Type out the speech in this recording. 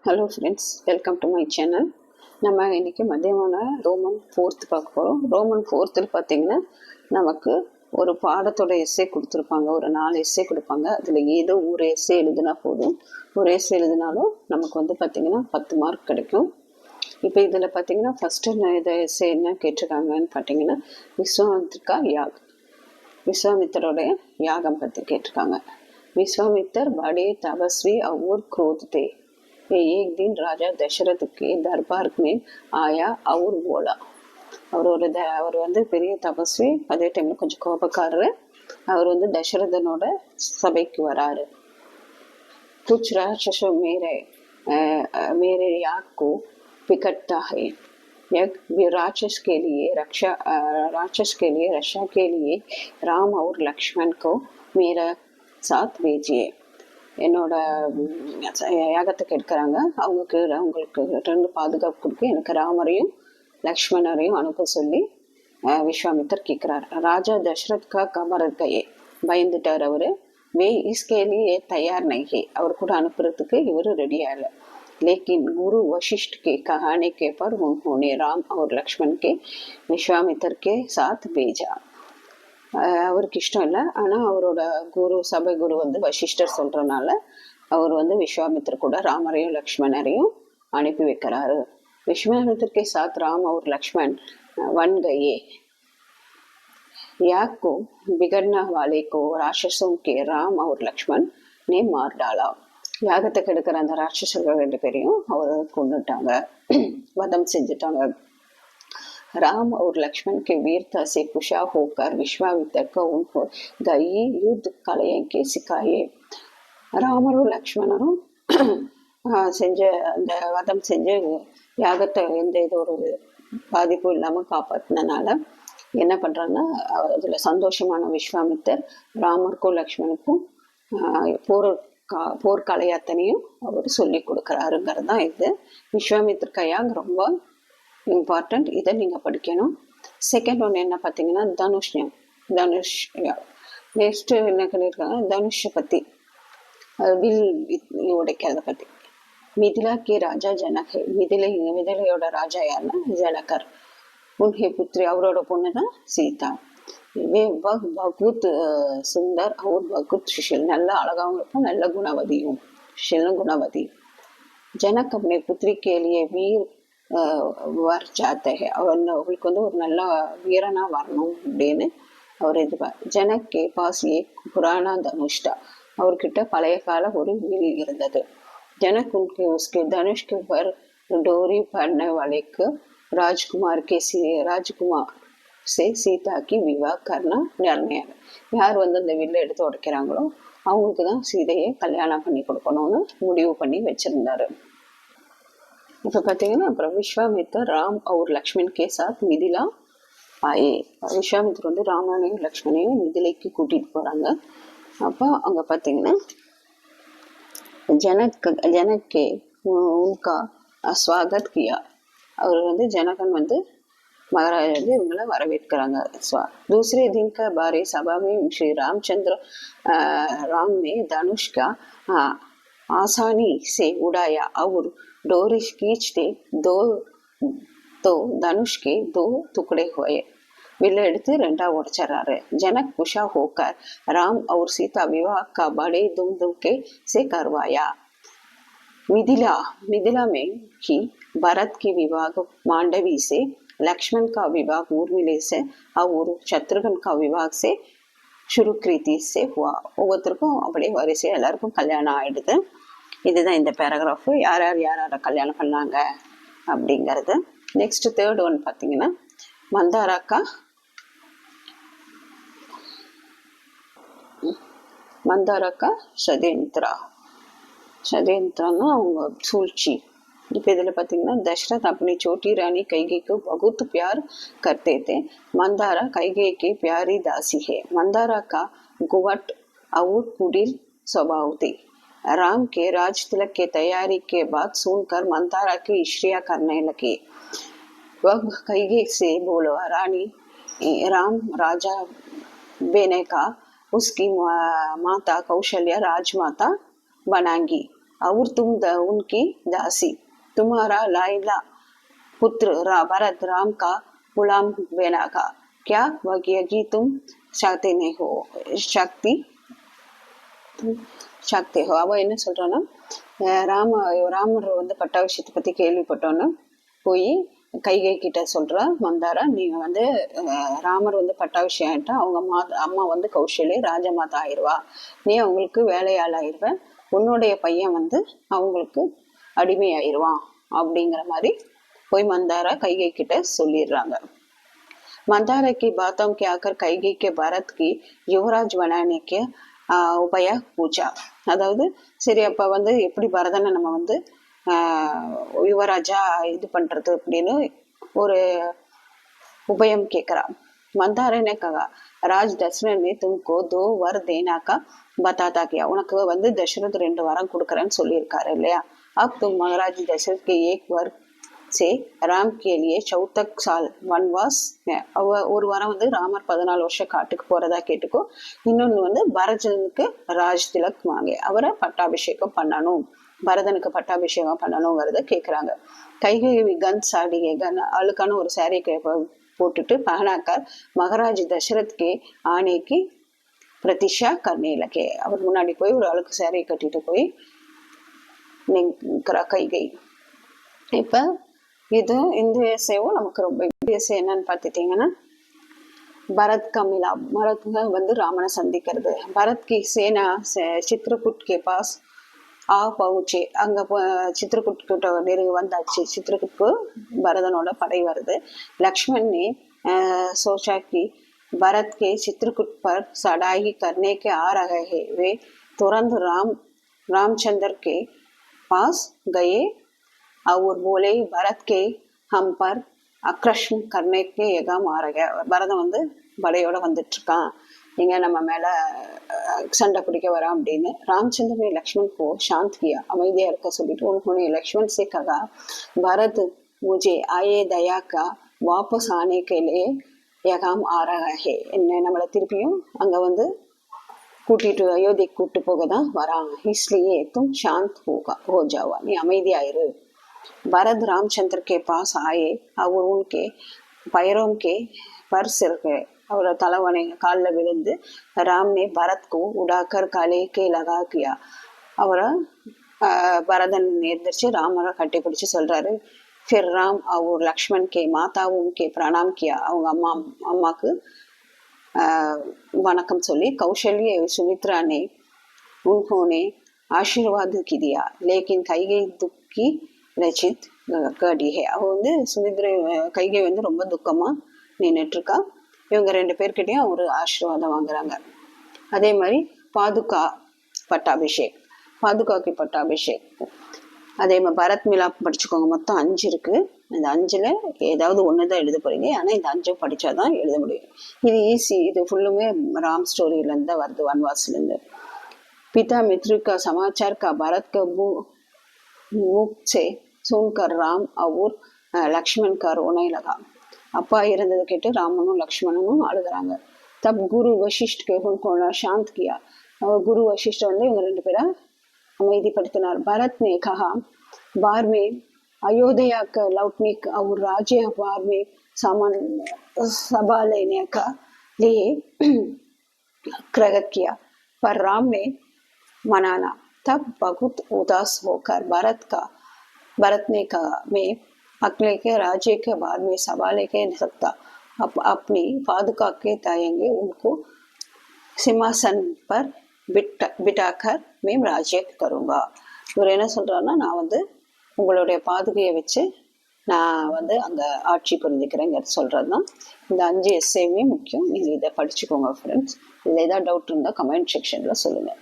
Hello friends, welcome to my channel. நம்ம இன்றைக்கி மதியமான Roman 4 பார்க்க போகிறோம். ரோமன் 4 பார்த்திங்கன்னா நமக்கு ஒரு பாடத்தோட எஸ்ஸே கொடுத்துருப்பாங்க. ஒரு 4 எஸ்ஸே கொடுப்பாங்க. அதில் ஏதோ ஒரு எஸ்ஸே எழுதுனா போதும். ஒரு எஸ்ஸே எழுதினாலும் நமக்கு பார்த்திங்கன்னா 10 மார்க் கிடைக்கும். இப்போ இதில் பார்த்திங்கன்னா ஃபஸ்ட்டு இதை எஸ்ஸே என்ன கேட்டிருக்காங்கன்னு பார்த்தீங்கன்னா விஸ்வாமித்ரா யாக், விஸ்வாமித்தரோடைய யாகம் பற்றி கேட்டிருக்காங்க. विश्वामित्र बड़े तपस्वी और क्रोध थे। एक दिन राजा दशरथ के दरबार में आया और बोला. அவர் பெரிய தபஸ்வி, அதே டைமில் கொஞ்சம் கோபக்காரர். அவர் தசரதனோட சபைக்கு வராரு. कुछ राक्षसों मेरे याग को पिकटता है. राक्षस के लिए रक्षा के लिए राम और लक्ष्मण को मेरा சாத் பேஜியே, என்னோட யாகத்தை கேட்குறாங்க. அவங்களுக்கு 2 பாதுகாப்பு கொடுக்க எனக்கு ராமரையும் லக்ஷ்மணரையும் அனுப்ப சொல்லி விஸ்வாமித்தர் கேட்குறாரு. ராஜா தசரத் கா கமரக்கையே, பயந்துட்டார் அவர். வே இஸ்கேலியே தயார் நைகே, அவர் கூட அனுப்புறதுக்கு இவர் ரெடியாக இல்லை. लेकिन गुरु वशिष्ठ के कहानी के पर उन्होंने राम और लक्ष्मण के विश्वामित्र के साथ भेजा. அவருக்கு இஷ்டம் இல்லை. ஆனால் அவரோட சபை குரு வசிஷ்டர் சொல்கிறனால அவர் விஸ்வாமித்திர கூட ராமரையும் லக்ஷ்மணரையும் அனுப்பி வைக்கிறாரு. विश्वामित्र के साथ राम और लक्ष्मण वन गए. याग को बिगड़ने वाले को राक्षसों के राम और लक्ष्मण ने मार डाला. யாகத்தை கெடுக்கிற அந்த ராட்சசர்கள் 2 பேரையும் அவர் கொண்டுட்டாங்க, வதம் செஞ்சுட்டாங்க. राम और लक्ष्मण के वीरता से खुशा होकर विश्वामित्र को उनको गई युद्ध कलाएं के सिखाए. ராமரும் லக்ஷ்மணரும் செஞ்ச அந்த வதம் செஞ்சு யாகத்தை எந்த இது ஒரு பாதிப்பும் இல்லாமல் காப்பாற்றினால என்ன பண்ணுறாங்கன்னா, அதில் சந்தோஷமான விஸ்வாமித்தர் ராமருக்கும் லக்ஷ்மணுக்கும் போர்க்கலை அத்தனையும் அவர் சொல்லி கொடுக்குறாருங்கிறது தான் இது. விஸ்வாமித்திர கையாங் ரொம்ப இம்பார்ட்டண்ட், இதை நீங்கள் படிக்கணும். செகண்ட் ஒன்று என்ன பார்த்தீங்கன்னா தனுஷ் நெக்ஸ்ட்டு என்ன பண்ணியிருக்காங்க, தனுஷை பற்றி, வில் உடைக்கிறத பற்றி. மிதிலா கே ராஜா ஜனக், மிதிலையோட ராஜா யாருன்னா ஜனகர். உன்ஹே புத்ரி, அவரோட பொண்ணு தான் சீதா. பகுத் சுந்தர் அவர் பகுத் சுஷில், நல்ல அழகாகவும் இருக்கும், நல்ல குணவதியும், சுஷிலும் குணவதி. ஜனக் अपने पुत्री के लिए वीर वर चाहते हैं. அவங்களுக்கு ஒரு நல்ல வீரனா வரணும் அப்படின்னு அவர் ஜனக் கே பாஸ் ஏக் புராணா தனுஷ்டா, அவர்கிட்ட பழைய கால ஒரு வில் இருந்தது. जनक उसके धनुष के पर डोरी पड़ने वाले को राजकुमार से सीता की विवाह करना निर्णயம். யார் அந்த வில்லை எடுத்து உடைக்கிறாங்களோ அவங்களுக்கு தான் சீதையை கல்யாணம் பண்ணி கொடுக்கணும்னு முடிவு பண்ணி வச்சிருந்தாரு. இப்போ பார்த்தீங்கன்னா அப்புறம் விஸ்வாமித்தர் ராம் और लक्ष्मण के साथ मिथिला आए. விஸ்வாமித்தர் ராமனையும் லக்ஷ்மணையும் மிதிலைக்கு கூட்டிகிட்டு போகிறாங்க. அப்போ அங்கே பார்த்தீங்கன்னா ஜனக்கே உன்கா स्वागत किया. அவர் ஜனகன் மகாராஜா இவங்களை வரவேற்கிறாங்க. दूसरे दिन का बारे सभा में श्री रामचंद्र राम ने धनुष का आसानी से उड़ाया और डोरी खींचते तो धनुष के 2 टुकड़े हुए. विल्ला எடுத்து 2 உடைச்சிடறாரு. जनक खुशा होकर राम और सीता विवाह का बड़े धूमधाम से करवाया. मिथिला में ही भरत की विवाह मांडवी से, लक्ष्मण का विवाह उर्मिला से और शत्रुघ्न का विवाह से शुरुकृति से हुआ. ஒவ்வொருத்தருக்கும் அப்படியே வரிசையாக எல்லாருக்கும் கல்யாணம் ஆயிடுது. இதுதான் இந்த பேராகிராஃபு. யார் கல்யாணம் பண்ணாங்க அப்படிங்கிறது. நெக்ஸ்ட் தேர்ட் ஒன் பார்த்தீங்கன்னா மந்தாராக்கா षड्यंत्राன்னா அவங்க சூழ்ச்சி. இப்போ இதில் பார்த்தீங்கன்னா दशरथ अपनी छोटी रानी कैकेयी को बहुत प्यार करते थे. मंदारा कैकेयी की प्यारी दासी है. मंदारा का गुवट और कुटिल स्वभाव थी. राम के राज तिलक के तैयारी के बाद सुनकर मंदारा की ईर्ष्या करने लगे. वह कैकेयी से बोला, रानी राम राजा बेने का उसकी माता कौशल्या राजमाता बनाएंगी. और तुम उनकी दासी, तुम्हारा लाइला पुत्र भरत राम का गुलाम बेनागा, क्या वही तुम शक्ति नहीं हो சக்தி அவ என்ன சொல்றான்னா, ராமர் வந்து பட்டாபிஷேகத்தை பத்தி கேள்விப்பட்டோன்னு போய் கைகை கிட்ட சொல்ற, மந்தாரா நீங்க வந்து ராமர் வந்து பட்டாபிஷேகம் ஆயிட்டா அவங்க அம்மா வந்து கௌசல்யா ராஜமாதா ஆயிடுவா, நீ அவங்களுக்கு வேலையாள் ஆயிடுவ, உன்னுடைய பையன் வந்து அவங்களுக்கு அடிமை ஆயிடுவான் அப்படிங்கிற மாதிரி போய் மந்தாரா கைகை கிட்ட சொல்லிடுறாங்க. मंदारा की बातों के आकर கைகை के भारत की युवराज बनाने के உபய பூஜா. அதாவது சரி அப்ப வந்து எப்படி பரதனை நம்ம வந்து யுவராஜா இது பண்றது அப்படின்னு ஒரு உபயம் கேட்கிறா. मंदारा ने कहा, राज दशरथ ने तुमको 2 वर देना का बताता किया, உனக்கு வந்து தசரத் 2 வரம் கொடுக்கறேன்னு சொல்லியிருக்காரு இல்லையா. अब तुम महाराज दशरथ के 1 वर से राम के लिए 64 साल वनवास, ஒரு வாரம் வந்து ராமர் 14 வருஷம் காட்டுக்கு போறதா கேட்டுக்கோ, இன்னொன்னு வந்து பரதனுக்கு ராஜ் திலக் வாங்க, அவரை பட்டாபிஷேகம் பண்ணணும், பரதனுக்கு பட்டாபிஷேகம் பண்ணணுங்கிறத கேக்குறாங்க. கைகை கன் சாடி அழுக்கான ஒரு சாரி போட்டுட்டு பகனாக்கார் மகாராஜ் தசரத் கே ஆணைக்கு பிரதிஷா கர்னே லகே, அவர் முன்னாடி போய் ஒரு அழுக்கு சாரியை கட்டிட்டு போய் நிற்கிறா கைகை. இப்ப இது இந்த எஸ்ஸேவும் நமக்கு ரொம்ப எஸ்ஸே என்னன்னு பார்த்துட்டீங்கன்னா, பரத் का मिलाप, பரத் வந்து ராமனை சந்திக்கிறது. பரத் की सेना चित्रकूट के पास आ पहुंचे, அங்க चित्रकूट கிட்ட நெருங்கி வந்தாச்சு. चित्रकूटக்கு பரதனோட படை வருது. लक्ष्मण ने सोचा कि भरत के चित्रकूट पर चढ़ाई करने के आ रहे हैं, वे तुरंत रामचंद्र के पास गए और बोले, भरत के हम पर आक्रमण करने के यगा मार गया. பரதன் வந்து படையோட வந்துட்டு இருக்கான், நீங்க நம்ம மேல சண்டை பிடிக்க வரான் அப்படின்னு. रामचंद्र ने लक्ष्मण को शांत किया, அமைதியா இருக்க சொல்லிட்டு उन्होंने लक्ष्मण से कहा, भरत मुझे आए दया का वापस आने के लिए यगाम आ रहा है, என்ன நம்மளை திருப்பியும் அங்க வந்து கூட்டிட்டு அயோத்திக்கு கூட்டு போக தான் வரான், इसलिए तुम शांत हो जाओ, நீ அமைதியாயிரு. भरत रामचंद्र के पास आए और उनके पैरों के पर सिर गए, और தலைவனை காலில் விழுந்து राम ने भरत को उड़ाकर गले के लगा किया, அவரை பரதன் எந்திரிச்சு ராமரை கட்டி பிடிச்சு சொல்றாரு. फिर राम और लक्ष्मण के माताओं के प्रणाम किया, அவங்க அம்மாக்கு வணக்கம் சொல்லி. कौशल्य सुमित्रा ने उन्होंने आशीर्वाद की दिया, लेकिन கைகை दुखी ரச்சித் கடி ஹே, அவ வந்து சுமித்ரை கைகை வந்து ரொம்ப துக்கமா நின்றுட்டு இருக்கா. இவங்க 2 பேர்கிட்டையும் ஒரு ஆசீர்வாதம் வாங்குறாங்க. அதே மாதிரி பாதுகா பட்டாபிஷேக், அதே மாதிரி பரத் மிலாப் படிச்சுக்கோங்க. மொத்தம் 5 இருக்கு. இந்த 5ல ஏதாவது ஒண்ணுதான் எழுத போறீங்க, ஆனா இந்த 5 படிச்சாதான் எழுத முடியும். இது ஈஸி, இது ஃபுல்லுமே ராம் ஸ்டோரியில இருந்து தான் வருது, வன்வாஸ்ல இருந்து. पिता मित्र का समाचार का भारत का मुख से सुनकर राम और लक्ष्मण का रोने लगा. அப்பா இறந்ததை கேட்டு ராமனும் லக்ஷ்மணனும் அழுகுறாங்க. तब गुरु वशिष्ठ के उनको शांत किया, गुरु वशिष्ठ வந்து இவங்க 2 பேரை அமைதிப்படுத்தினார். भरत ने कहा, बार में अयोध्या का लौटने और राज्य बार में सामान सभा लेने का लिए कृत किया, पर राम ने मनाना. तब बहुत उदास होकर भरत ने कहा, मैं अकेले के राज्य के बाद में सभा लेके नहीं सकता, अपनी पादुका के ताएंगे उनको सिंहासन पर बिठाकर मैं राज्य करूंगा. இவர் என்ன சொல்றாருன்னா, நான் வந்து உங்களுடைய பாதுகையை வச்சு நான் வந்து அங்க ஆட்சி புரிஞ்சுக்கிறேங்கிறது சொல்றதுதான். இந்த 5 எஸ்ஸேவுமே முக்கியம், நீங்க இதை படிச்சுக்கோங்க ஃப்ரெண்ட்ஸ். இல்லை ஏதாவது டவுட் இருந்தால் கமெண்ட் செக்ஷன்ல சொல்லுங்க.